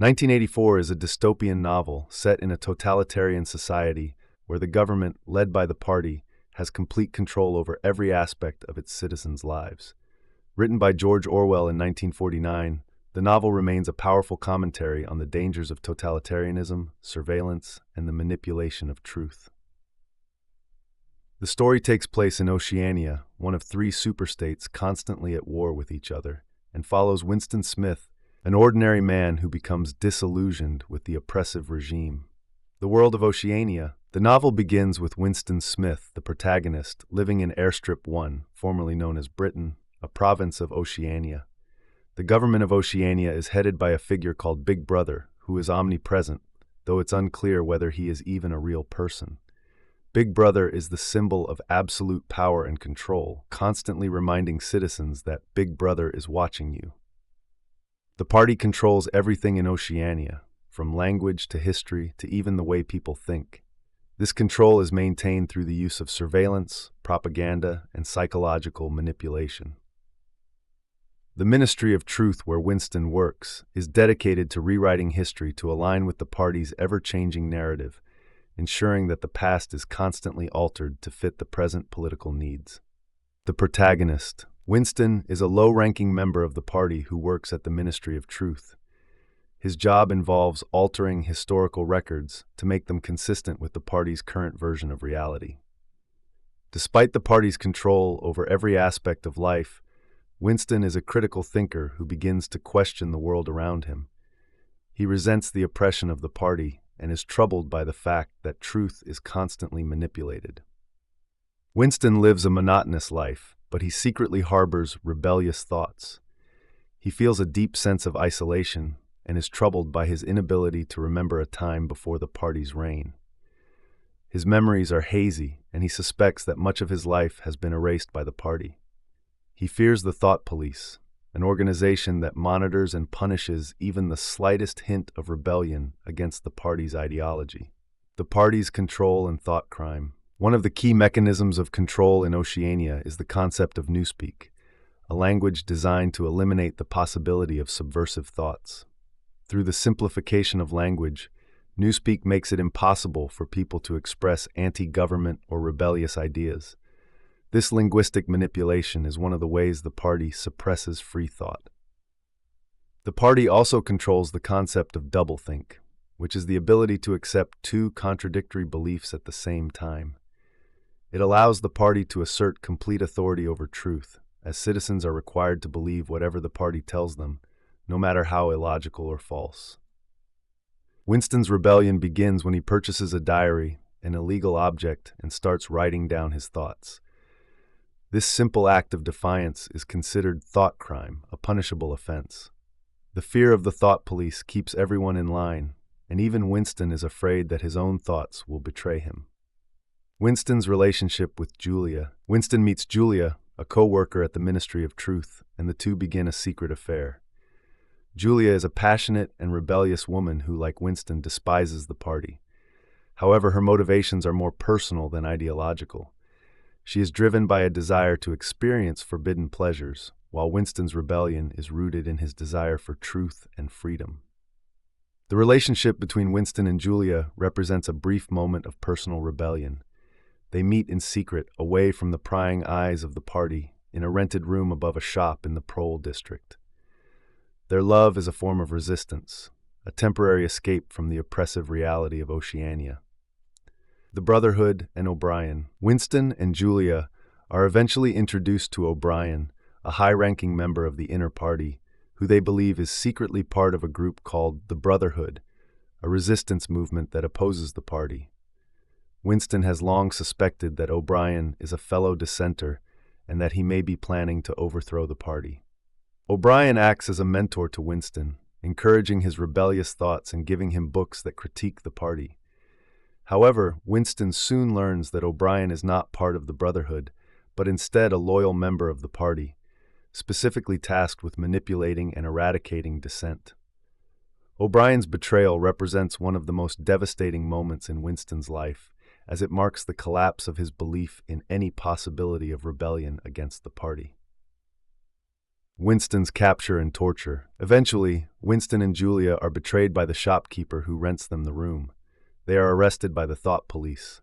1984 is a dystopian novel set in a totalitarian society where the government, led by the party, has complete control over every aspect of its citizens' lives. Written by George Orwell in 1949, the novel remains a powerful commentary on the dangers of totalitarianism, surveillance, and the manipulation of truth. The story takes place in Oceania, one of three superstates constantly at war with each other, and follows Winston Smith, an ordinary man who becomes disillusioned with the oppressive regime. The world of Oceania. The novel begins with Winston Smith, the protagonist, living in Airstrip 1, formerly known as Britain, a province of Oceania. The government of Oceania is headed by a figure called Big Brother, who is omnipresent, though it's unclear whether he is even a real person. Big Brother is the symbol of absolute power and control, constantly reminding citizens that Big Brother is watching you. The party controls everything in Oceania, from language to history to even the way people think. This control is maintained through the use of surveillance, propaganda, and psychological manipulation. The Ministry of Truth, where Winston works, is dedicated to rewriting history to align with the party's ever-changing narrative, ensuring that the past is constantly altered to fit the present political needs. The protagonist, Winston, is a low-ranking member of the party who works at the Ministry of Truth. His job involves altering historical records to make them consistent with the party's current version of reality. Despite the party's control over every aspect of life, Winston is a critical thinker who begins to question the world around him. He resents the oppression of the party and is troubled by the fact that truth is constantly manipulated. Winston lives a monotonous life, but he secretly harbors rebellious thoughts. He feels a deep sense of isolation and is troubled by his inability to remember a time before the party's reign. His memories are hazy, and he suspects that much of his life has been erased by the party. He fears the Thought Police, an organization that monitors and punishes even the slightest hint of rebellion against the party's ideology. The party's control and thought crime. One of the key mechanisms of control in Oceania is the concept of newspeak, a language designed to eliminate the possibility of subversive thoughts. Through the simplification of language, newspeak makes it impossible for people to express anti-government or rebellious ideas. This linguistic manipulation is one of the ways the party suppresses free thought. The party also controls the concept of doublethink, which is the ability to accept two contradictory beliefs at the same time. It allows the party to assert complete authority over truth, as citizens are required to believe whatever the party tells them, no matter how illogical or false. Winston's rebellion begins when he purchases a diary, an illegal object, and starts writing down his thoughts. This simple act of defiance is considered thought crime, a punishable offense. The fear of the thought police keeps everyone in line, and even Winston is afraid that his own thoughts will betray him. Winston's relationship with Julia. Winston meets Julia, a co-worker at the Ministry of Truth, and the two begin a secret affair. Julia is a passionate and rebellious woman who, like Winston, despises the party. However, her motivations are more personal than ideological. She is driven by a desire to experience forbidden pleasures, while Winston's rebellion is rooted in his desire for truth and freedom. The relationship between Winston and Julia represents a brief moment of personal rebellion. They meet in secret, away from the prying eyes of the party, in a rented room above a shop in the Prole district. Their love is a form of resistance, a temporary escape from the oppressive reality of Oceania. The Brotherhood and O'Brien. Winston and Julia are eventually introduced to O'Brien, a high-ranking member of the inner party, who they believe is secretly part of a group called the Brotherhood, a resistance movement that opposes the party. Winston has long suspected that O'Brien is a fellow dissenter and that he may be planning to overthrow the party. O'Brien acts as a mentor to Winston, encouraging his rebellious thoughts and giving him books that critique the party. However, Winston soon learns that O'Brien is not part of the Brotherhood, but instead a loyal member of the party, specifically tasked with manipulating and eradicating dissent. O'Brien's betrayal represents one of the most devastating moments in Winston's life, as it marks the collapse of his belief in any possibility of rebellion against the party. Winston's capture and torture. Eventually, Winston and Julia are betrayed by the shopkeeper who rents them the room. They are arrested by the thought police.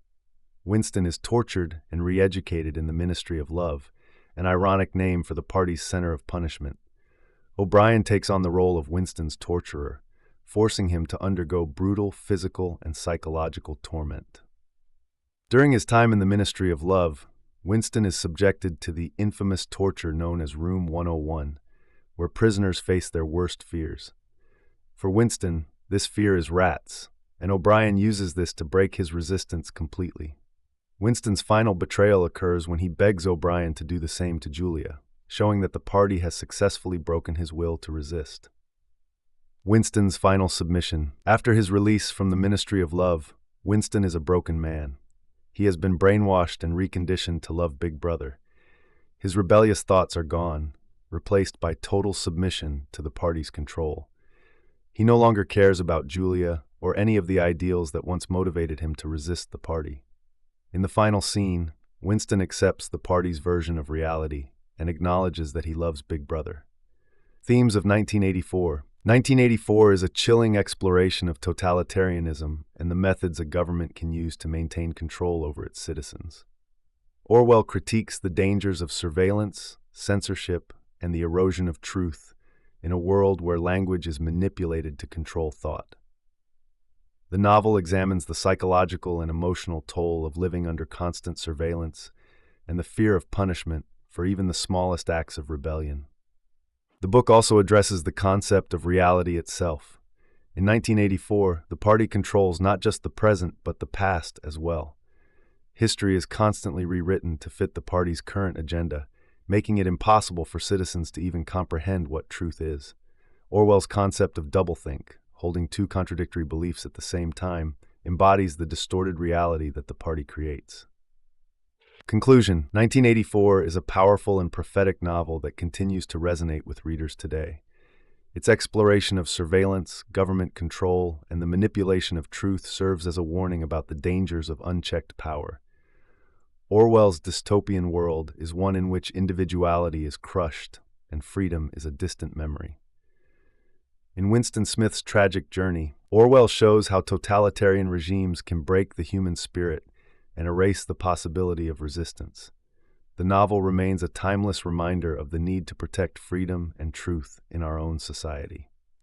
Winston is tortured and re-educated in the Ministry of Love, an ironic name for the party's center of punishment. O'Brien takes on the role of Winston's torturer, forcing him to undergo brutal physical and psychological torment. During his time in the Ministry of Love, Winston is subjected to the infamous torture known as Room 101, where prisoners face their worst fears. For Winston, this fear is rats, and O'Brien uses this to break his resistance completely. Winston's final betrayal occurs when he begs O'Brien to do the same to Julia, showing that the party has successfully broken his will to resist. Winston's final submission. After his release from the Ministry of Love, Winston is a broken man. He has been brainwashed and reconditioned to love Big Brother. His rebellious thoughts are gone, replaced by total submission to the party's control. He no longer cares about Julia or any of the ideals that once motivated him to resist the party. In the final scene, Winston accepts the party's version of reality and acknowledges that he loves Big Brother. Themes of 1984. 1984 is a chilling exploration of totalitarianism and the methods a government can use to maintain control over its citizens. Orwell critiques the dangers of surveillance, censorship, and the erosion of truth in a world where language is manipulated to control thought. The novel examines the psychological and emotional toll of living under constant surveillance and the fear of punishment for even the smallest acts of rebellion. The book also addresses the concept of reality itself. In 1984, the party controls not just the present but the past as well. History is constantly rewritten to fit the party's current agenda, making it impossible for citizens to even comprehend what truth is. Orwell's concept of doublethink, holding two contradictory beliefs at the same time, embodies the distorted reality that the party creates. Conclusion: 1984 is a powerful and prophetic novel that continues to resonate with readers today. Its exploration of surveillance, government control, and the manipulation of truth serves as a warning about the dangers of unchecked power. Orwell's dystopian world is one in which individuality is crushed and freedom is a distant memory. In Winston Smith's tragic journey, Orwell shows how totalitarian regimes can break the human spirit and erase the possibility of resistance. The novel remains a timeless reminder of the need to protect freedom and truth in our own society.